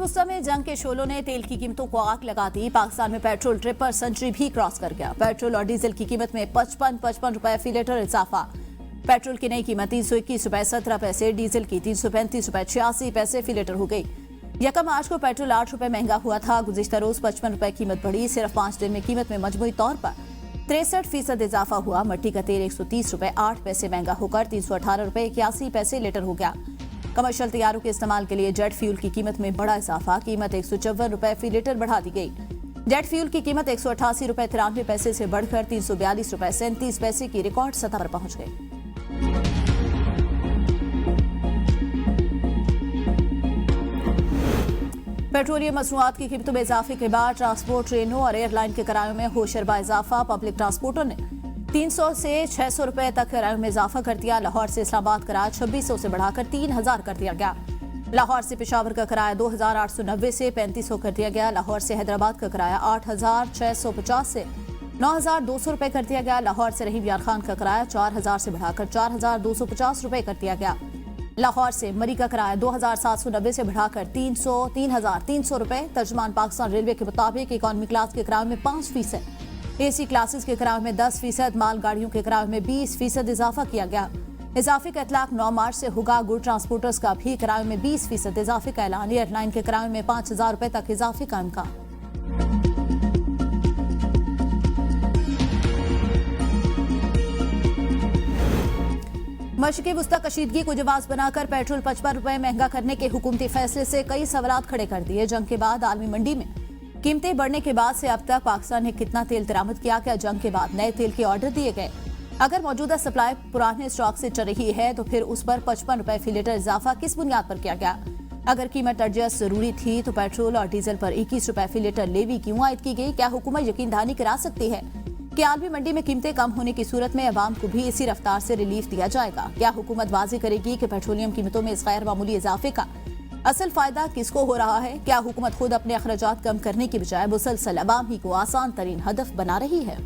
वुस्ता में जंग के शोलों ने तेल की कीमतों को आग लगा दी। पाकिस्तान में पेट्रोल ट्रिपर सेंचुरी भी क्रॉस कर गया। पेट्रोल और डीजल की कीमत में 55 रुपए फी लीटर इजाफा। पेट्रोल की नई कीमत 321 रुपए 17 पैसे, डीजल की 335 रुपए 86 पैसे फी लीटर हो गई। यकम मार्च को पेट्रोल 8 रुपए महंगा हुआ था। गुज़िश्ता रोज 55 रुपए कीमत बढ़ी। सिर्फ 5 दिन में कीमत में मजमूई तौर पर 63% इजाफा हुआ। मट्टी का तेल 130 रुपए 8 पैसे महंगा होकर 318 रुपए 81 पैसे लीटर हो गया। कमर्शियल तैयारों के इस्तेमाल के लिए जेट फ्यूल की कीमत में बड़ा इजाफा। कीमत 154 रुपए फी लीटर बढ़ा दी गई। जेट फ्यूल की कीमत 188 रुपए 93 पैसे से बढ़कर 342 रुपए 37 पैसे की रिकॉर्ड सतह पर पहुंच गई। पेट्रोलियम मसनूआत की कीमतों में इजाफे के बाद ट्रांसपोर्ट, ट्रेनों और एयरलाइन के किरायों में होशरबा इजाफा। पब्लिक ट्रांसपोर्टर ने 300 से 600 रुपए तक किरायों में इजाफा कर दिया। लाहौर से इस्लामाबाद किराया 2600 से बढ़ाकर 3000 कर दिया गया। लाहौर से पेशावर का किराया 2890 से 3500 कर दिया गया। लाहौर से हैदराबाद का किराया 8650 से 9200 रुपए कर दिया गया। लाहौर से रहीम यार खान का किराया 4000 से बढ़ाकर 4250 रुपए कर दिया गया। लाहौर से मरी का किराया 2790 से बढ़ाकर 3300 रुपए। तर्जुमान पाकिस्तान रेलवे के मुताबिक इकॉनमी क्लास के किराए में 5%, एसी क्लासेस के किराए में 10%, मालगाड़ियों के किराए में 20% इजाफा किया गया। इजाफे का इतलाक 9 मार्च से होगा। गुड ट्रांसपोर्टर्स का भी किराए में 20% इजाफे का ऐलान। एयरलाइन के किराए में 5000 रुपए तक इजाफे का इम्कान। मशक़े वुस्ता कशीदगी को जवाब बनाकर पेट्रोल 55 रुपए महंगा करने के हुकूमती फैसले से कई सवालात खड़े कर दिए। जंग के बाद आलमी मंडी में कीमतें बढ़ने के बाद से अब तक पाकिस्तान ने कितना तेल दरामद किया? क्या जंग के बाद नए तेल के ऑर्डर दिए गए? अगर मौजूदा सप्लाई पुराने स्टॉक से चल रही है तो फिर उस पर 55 रुपए फी लीटर इजाफा किस बुनियाद पर किया गया? अगर कीमत एडजस्ट जरूरी थी तो पेट्रोल और डीजल पर 21 रुपए फी लीटर लेवी क्यों आयद की गई? क्या हुकूमत यकीन दहानी करा सकती है कि आलमी मंडी में कीमतें कम होने की सूरत में अवाम को भी इसी रफ्तार से रिलीफ दिया जाएगा? क्या हुकूमत वाज़ेह करेगी कि पेट्रोलियम कीमतों में इस गैर मामूली इजाफे का असल फायदा किसको हो रहा है? क्या हुकूमत खुद अपने अखराजात कम करने की बजाय मुसलसल अवाम ही को आसान तरीन हदफ बना रही है?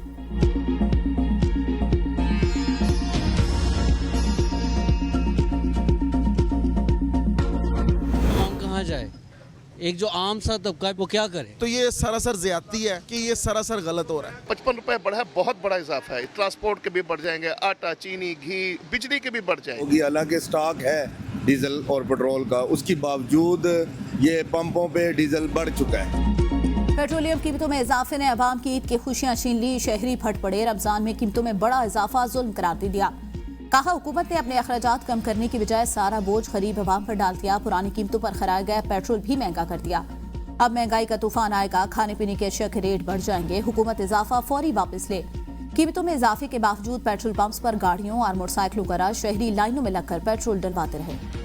कहाँ जाए? एक जो आम सा तबका है वो क्या करे? तो ये सरासर ज्यादती है कि ये सरासर गलत हो रहा है। 55 रुपए बढ़ा है, बहुत बड़ा इजाफा है। ट्रांसपोर्ट के भी बढ़ जाएंगे, आटा, चीनी, घी, बिजली के भी बढ़ जाएंगे। हालांकि स्टॉक है डीजल और पेट्रोल का, उसके बावजूद ये पंपों पे डीजल बढ़ चुका है। पेट्रोलियम कीमतों में इजाफे ने अवाम की ईद की खुशियां छीन ली। शहरी फट पड़े। रमजान में कीमतों में बड़ा इजाफा जुल्म करार दे दिया। कहा हुकूमत ने अपने अखराजात कम करने की बजाय सारा बोझ गरीब अवाम पर डाल दिया। पुरानी कीमतों पर खराया गया पेट्रोल भी महंगा कर दिया। अब महंगाई का तूफान आएगा। खाने पीने के अशिया के रेट बढ़ जाएंगे। हुकूमत इजाफा फौरी वापस ले। कीमतों में इजाफे के बावजूद पेट्रोल पंप्स पर गाड़ियों और मोटरसाइकिलों का रश। शहरी लाइनों में लगकर पेट्रोल डलवाते रहे।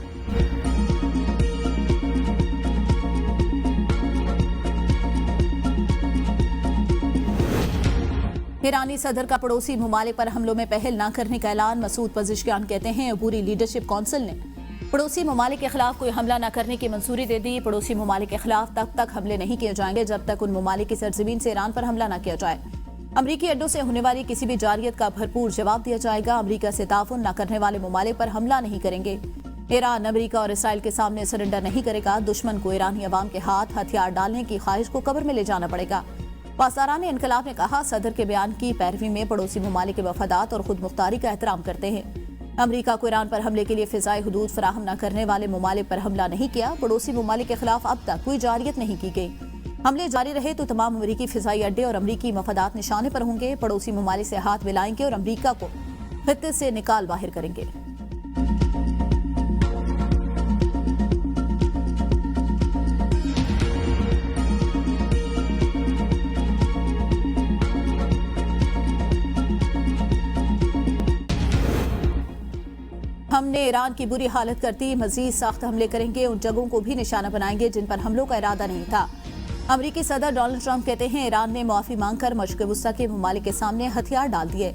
ईरानी सदर का पड़ोसी ममालिक पर हमलों में पहल न करने का ऐलान। मसूद पजिशकियान कहते हैं अबूरी लीडरशिप काउंसिल ने पड़ोसी ममालिक के खिलाफ कोई हमला न करने की मंजूरी दे दी। पड़ोसी ममालिक के खिलाफ तब तक हमले नहीं किए जाएंगे जब तक उन ममालिक की सरजमीन से ईरान पर हमला न किया जाए। अमरीकी अड्डों से होने वाली किसी भी जारियत का भरपूर जवाब दिया जाएगा। अमरीका से ताउन न करने वाले ममालिक पर हमला नहीं करेंगे। ईरान अमरीका और इसराइल के सामने सरेंडर नहीं करेगा। दुश्मन को ईरानी अवाम के हाथ हथियार डालने की ख्वाहिश को कब्र में ले जाना पड़ेगा। पासदारान इनकलाब ने कहा सदर के बयान की पैरवी में पड़ोसी ममालिक के वफादात और खुद मुख्तारी का एहतराम करते हैं। अमरीका को ईरान पर हमले के लिए फिजाई हदूद फराहम न करने वाले ममालिक पर हमला नहीं किया। पड़ोसी ममालिक के खिलाफ अब तक कोई जारियत नहीं की गई। हमले जारी रहे तो तमाम अमरीकी फिजाई अड्डे और अमरीकी मफादात निशाने पर होंगे। पड़ोसी ममालिक से हाथ मिलाएंगे और अमरीका को खित्ते से निकाल बाहर करेंगे। हमने ईरान की बुरी हालत करती, मजीद सख्त हमले करेंगे। उन जगहों को भी निशाना बनाएंगे जिन पर हमलों का इरादा नहीं था। अमरीकी सदर डोनाल्ड ट्रंप कहते हैं ईरान ने मुआफी मांगकर मशक़े वुस्ता के ममालिक के सामने हथियार डाल दिए।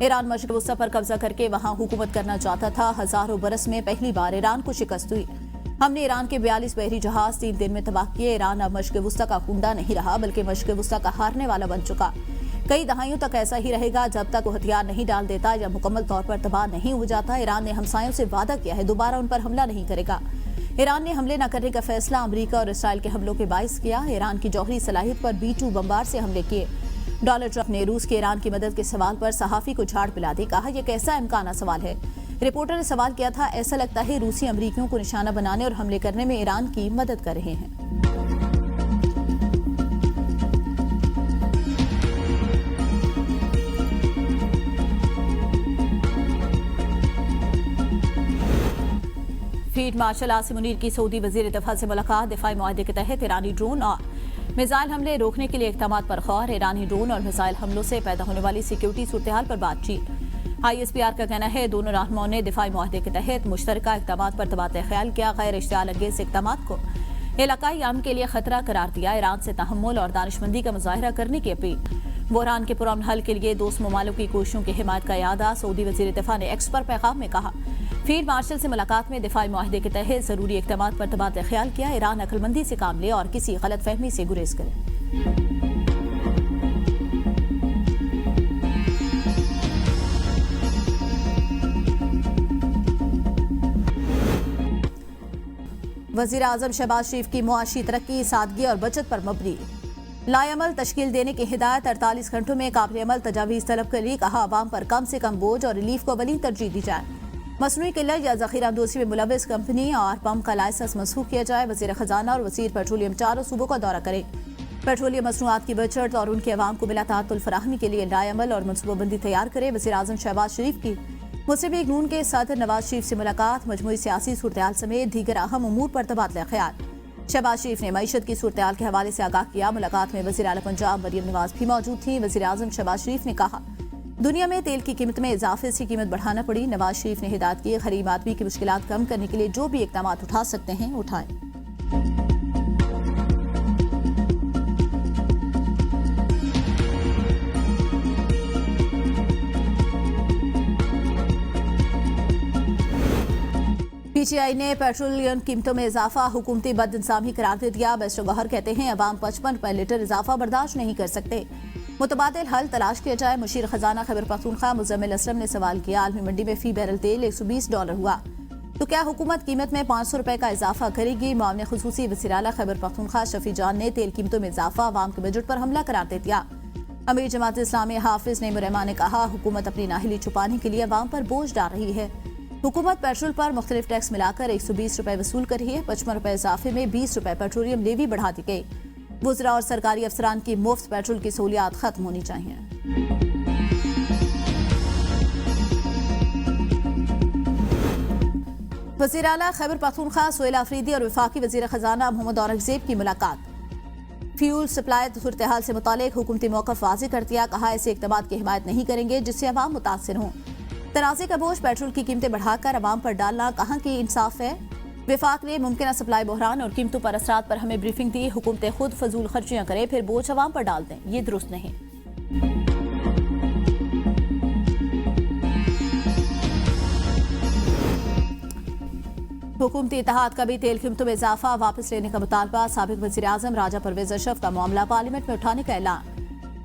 ईरान मशक़े वुस्ता पर कब्जा करके वहां हुकूमत करना चाहता था। हजारों बरस में पहली बार ईरान को शिकस्त हुई। हमने ईरान के 42 बहरी जहाज 3 दिन में तबाह किए। ईरान अब मशक़े वुस्ता का कुंडा नहीं रहा बल्कि मशक़े वुस्ता का हारने वाला बन चुका। कई दहाइयों तक ऐसा ही रहेगा जब तक वो हथियार नहीं डाल देता या मुकम्मल तौर पर तबाह नहीं हो जाता। ईरान ने हमसायों से वादा किया है दोबारा उन पर हमला नहीं करेगा। ईरान ने हमले न करने का फैसला अमेरिका और इसराइल के हमलों के बाइस किया। ईरान की जौहरी सलाहियत पर B-2 बमबार से हमले किए। डोनाल्ड ट्रंप ने रूस के ईरान की मदद के सवाल पर सहाफी को झाड़ पिला दी। कहा, यह कैसा इम्काना सवाल है। रिपोर्टर ने सवाल किया था, ऐसा लगता है रूसी अमेरिकियों को निशाना बनाने और हमले करने में ईरान की मदद कर रहे हैं। फील्ड मार्शल आसिम मुनीर की सऊदी वजीर दिफा से मुलाकात। दिफाई मुआहदे के तहत ईरानी ड्रोन और मिसाइल हमले रोकने के लिए इक़दामात पर गौर। ईरानी ड्रोन और मिसाइल हमलों से पैदा होने वाली सिक्योरिटी सूरत-ए-हाल पर बातचीत। ISPR का कहना है, दोनों रहनुमाओं ने दिफाई मुआहदे के तहत मुश्तरका इक़दामात पर तबादला ख्याल किया। गैर इश्तियाल अंगेज़ इक़दामात को इलाकाई अमन के लिए खतरा करार दिया। ईरान से तहम्मुल और दानिशमंदी का मुजाहिरा करने की अपील। बहरान के पुरअमन हल के लिए दोस्त ममालिक की कोशिशों की हिमायत का यादा। सऊदी वजीर दिफा ने एक्स पर पैगाम में कहा, फील्ड मार्शल से मुलाकात में दिफाई मुआहदे के तहत जरूरी इक़दामात पर तबादला ख्याल किया। ईरान अक्लमंदी से काम ले और किसी गलतफहमी से गुरेज करे। वज़ीर आज़म शहबाज शरीफ की मुआशी तरक्की, सादगी और बचत पर मबनी। लाएअमल तश्कील देने की हिदायत। 48 घंटों में काबिल अमल तजावीज़ तलब के लिए कहा। आवाम पर कम से कम बोझ और रिलीफ को अवली तरजीह दी जाए। मसनूई किल्लत या ज़ख़ीरा अंदोज़ी में मुलव्वस कंपनी और पंप का लाइसेंस मनसूख किया जाए। वज़ीर ख़जाना और वज़ीर पेट्रोलियम चारों सूबों का दौरा करें। पेट्रोलियम मसनूआत की बचत और उनके अवाम को बिला ताअत्तुल फराहमी के लिए लाएअमल और मनसूबाबंदी तैयार करे। वज़ीर आज़म शहबाज शरीफ की मुस्लिम लीग नून के सदर नवाज शरीफ से मुलाकात। मजमूई सियासी सूरत-ए-हाल समेत दीगर अहम उमूर पर तबादला ख्याल। शहबाज शरीफ ने मईशत की सूरत-ए-हाल के हवाले से आगाह किया। मुलाकात में वज़ीर आला पंजाब मरियम नवाज भी मौजूद थी। वज़ीर आज़म शहबाज शरीफ ने कहा, दुनिया में तेल की कीमत में इजाफे से कीमत बढ़ाना पड़ी। नवाज शरीफ ने हिदायत की, गरीब आदमी की मुश्किलात कम करने के लिए जो भी इक़दामात उठा सकते हैं उठाएं। PTI ने पेट्रोलियम कीमतों में इजाफा हुकूमती बदइंसामी करार दे दिया। मिस्टर गौहर कहते हैं, अवाम 55 रुपए लीटर इजाफा बर्दाश्त नहीं कर सकते। मुतबादिल हल तलाश किया जाए। मुशीर खजाना खैबर पख्तूनख्वा मुज़म्मिल असलम ने सवाल किया, आलमी मंडी में फी बैरल तेल $120 हुआ तो क्या हुकूमत कीमत में 500 रुपए का इजाफा करेगी। मामले खुसूसी वज़ीर आला खैबर पख्तूनख्वा शफी जान ने तेल कीमतों में इजाफा अवाम के बजट पर हमला करार दे दिया। अमीर जमात इस्लामी हाफिज नईमुर रहमान ने कहा, हुकूमत अपनी नाहिली छुपाने के लिए अवाम पर बोझ डाल रही है। हुकूमत पेट्रोल पर मुख्तलिफ टैक्स मिलाकर 120 रुपए वसूल कर रही है। 55 रुपए इजाफे में 20 रुपए पेट्रोलियम लेवी बढ़ा दी गई। वुज़रा और सरकारी अफसरान की मुफ्त पेट्रोल की सहूलियात खत्म होनी चाहिए। वज़ीर आला खैबर पख्तूनख्वा सोहेल आफरीदी और वफाकी वज़ीर ख़जाना मोहम्मद औरंगज़ेब की मुलाकात। फ्यूल सप्लाई सूरत-ए-हाल से मुतालिक हुकूमती मौक़िफ़ वाज़ेह कर दिया। कहा, ऐसे इक़दामात की हिमायत नहीं करेंगे जिससे अवाम मुतासिर हों। तनाज़े का बोझ पेट्रोल की कीमतें बढ़ाकर अवाम पर डालना कहाँ की इंसाफ है। विफाक ने मुमकिन सप्लाई बहरान और कीमतों पर असरात पर हमें ब्रीफिंग दी। हुकूमतें खुद फजूल खर्चियाँ करें फिर बोझ अवाम पर डाल दें, ये दुरुस्त नहीं। हुकूमती इत्तेहाद का भी तेल कीमतों में इजाफा वापस लेने का मुतालबा। साबिक वज़ीर आज़म राजा परवेज़ अशरफ का मामला पार्लियामेंट में उठाने का ऐलान।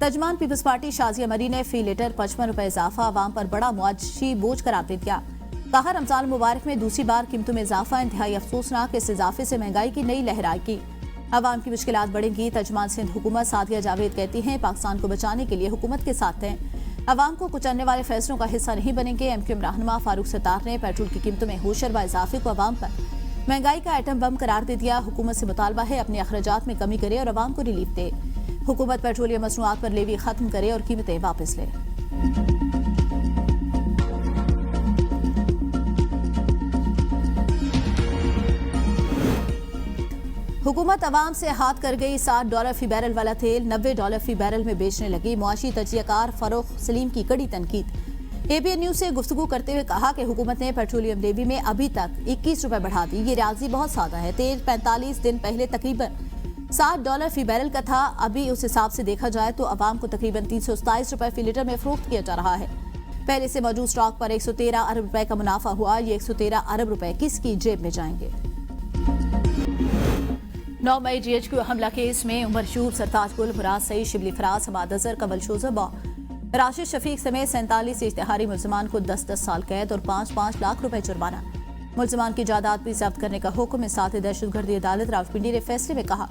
तर्जमान पीपल्स पार्टी शाजिया मरी ने फी लीटर 55 रुपए इजाफा अवाम पर बड़ा मुआशी बोझ करार दे दिया। कहा, रमजान मुबारक में दूसरी बार कीमतों में इजाफा इंतहाई अफसोसनाक। इस इजाफे से महंगाई की नई लहर आएगी, अवाम की मुश्किलात बढ़ेंगी। तर्जमान सिंध हुकूमत सादिया जावेद कहती हैं, पाकिस्तान को बचाने के लिए हुकूमत के साथ हैं, अवाम को कुचलने वाले फैसलों का हिस्सा नहीं बनेंगे। MQM रहनुमा फारूक सत्तार ने पेट्रोल की कीमतों में होशरबा इजाफे को अवाम पर महंगाई का आइटम बम करार दे दिया। हुकूमत से मुतालबा है अपने अखराजात में कमी करे और अवाम को रिलीफ दे। हुकूमत पेट्रोलियम मसनूआत पर लेवी खत्म करे और कीमतें वापस ले। हुकूमत अवाम से हाथ कर गई। $60 फी बैरल वाला तेल $90 फी बैरल में बेचने लगी। मुआशी तजियाकार फरोख सलीम की कड़ी तनकीद। ABN न्यूज से गुफ्तगू करते हुए कहा कि हुकूमत ने पेट्रोलियम लेवी में अभी तक 21 रुपए बढ़ा दी। ये रियाजी बहुत सादा है। तेल 45 दिन पहले तकरीबन $60 फी बैरल का था। अभी उस हिसाब से देखा जाए तो अवाम को तकरीबन 327 रुपए फी लीटर में फरोख्त किया जा रहा है। पहले से मौजूद स्टॉक पर 113 अरब रुपए का मुनाफा हुआ। ये 113 अरब रुपए किसकी जेब में जाएंगे। 9 मई GHQ हमला केस में उमर शूब, सरताज गुल, मुराद सईद, शिबली फराज, हमाद अजहर, कमल शोजब और राशिद शफीक समेत 47 इश्तिहारी मुल्ज़मान को 10-10 साल कैद और 5-5 लाख रुपए जुर्माना। मुलजमान की जायदाद भी जब्त करने का हुक्म। इस साथ ही दहशतगर्दी अदालत रावलपिंडी ने फैसले में कहा,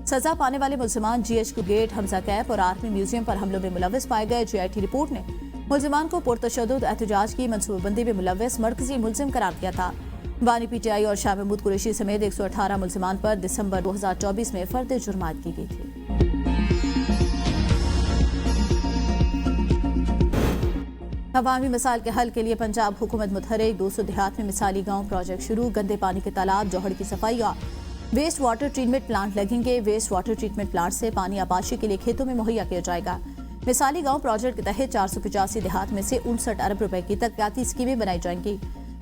सजा पाने वाले मुलजमान GHQ गेट, हमजा कैंप और आर्मी म्यूजियम पर हमलों में मुलविस पाए गए। GIT रिपोर्ट ने मुलजमान को पुरतशद्दुद एहतजाज की मनसूबाबंदी में मुलविस मरकजी मुलजिम करार दिया था। बानी PTI और शाह महमूद कुरैशी समेत 118 मुलजमान पर दिसंबर 2024 में फर्द जुर्मात की गई थी। अवामी मसाइल के हल के लिए पंजाब हुकूमत मुतहरिक। 200 देहात में मिसाली गांव प्रोजेक्ट शुरू। गंदे पानी के तालाब, जौहड़ की सफाई और वेस्ट वाटर ट्रीटमेंट प्लांट लगेंगे। वेस्ट वाटर ट्रीटमेंट प्लांट से पानी आबाशी के लिए खेतों में मुहैया किया जाएगा। मिसाली गांव प्रोजेक्ट के तहत 485 देहात में से 59 अरब रुपए की तरक्याती स्कीमें बनाई जाएंगी।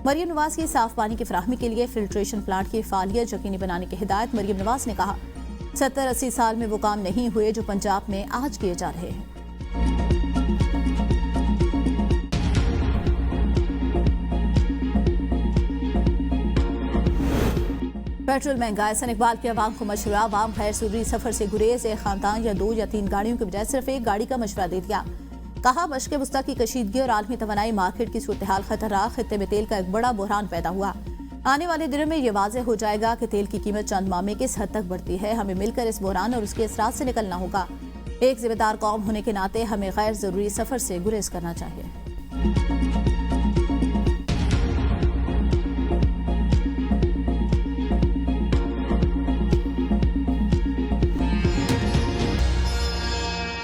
मरियम नवाज की साफ पानी की फराहमी के लिए फिल्ट्रेशन प्लांट की फालियत यकीनी बनाने की हिदायत। मरियम नवाज ने कहा, 70-80 साल में वो काम नहीं हुए जो पंजाब में आज किए जा रहे हैं। पेट्रोल महंगा। एहसन इकबाल की आवाम को मशवरा। आवाम गैर जरूरी सफर से गुरेज। एक खानदान या 2 या 3 गाड़ियों के बजाय सिर्फ एक गाड़ी का मशवरा दे दिया। कहा, मशक वस्ता की कशीदगी और आलमी तवानाई मार्केट की सूरत हाल खतरनाक। खित्ते में तेल का एक बड़ा बुहरान पैदा हुआ। आने वाले दिनों में ये वाज़ेह हो जाएगा कि तेल की कीमत चंद माह में किस हद तक बढ़ती है। हमें मिलकर इस बुहरान और उसके असरात से निकलना होगा। एक जिम्मेदार कौम होने के नाते हमें गैर जरूरी सफर से गुरेज करना चाहिए।